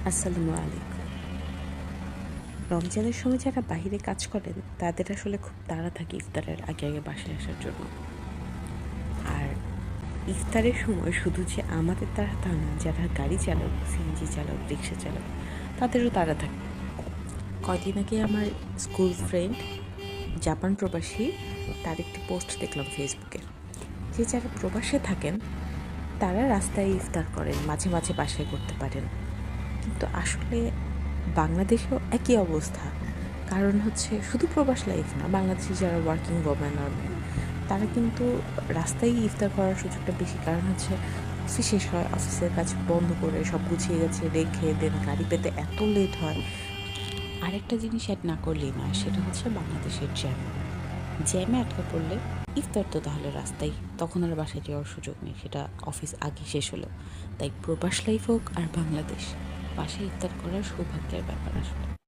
আসসালামু আলাইকুম। রমজানের সময় যারা বাহিরে কাজ করেন তাদের আসলে খুব তাড়া থাকে ইফতারের আগে আগে বাসায় আসার জন্য। আর ইফতারের সময় শুধু যে আমাদের তাড়া তা না, যারা গাড়ি চালক, সিএনজি চালক, রিক্সা চালক তাদেরও তাড়া থাকে। কয়দিন আগে আমার স্কুল ফ্রেন্ড জাপান প্রবাসী, তার একটি পোস্ট দেখলাম ফেসবুকে, যে যারা প্রবাসে থাকেন তারা রাস্তায় ইফতার করেন, মাঝে মাঝে বাসায় করতে পারেন। কিন্তু আসলে বাংলাদেশেও একই অবস্থা। কারণ হচ্ছে শুধু প্রবাস লাইফ না, বাংলাদেশে যারা ওয়ার্কিং ওম্যান আর মেন, তারা কিন্তু রাস্তায় ইফতার করার সুযোগটা বেশি। কারণ হচ্ছে অফিস শেষ হয়, অফিসের কাজ বন্ধ করে সব গুছিয়ে গেছে রেখে দেন গাড়ি পেতে এত লেট হয়। আরেকটা জিনিস অ্যাড না করলেই নয়, সেটা হচ্ছে বাংলাদেশের জ্যাম। জ্যামে আটকা পড়লে ইফতার তো তাহলে রাস্তায়, তখন আর বাসায় যাওয়ার সুযোগ নেই, সেটা অফিস আগে শেষ হলো। তাই প্রবাস লাইফ হোক আর বাংলাদেশ, বাসায় ইফতার করার সৌভাগ্যের ব্যাপার আসলে।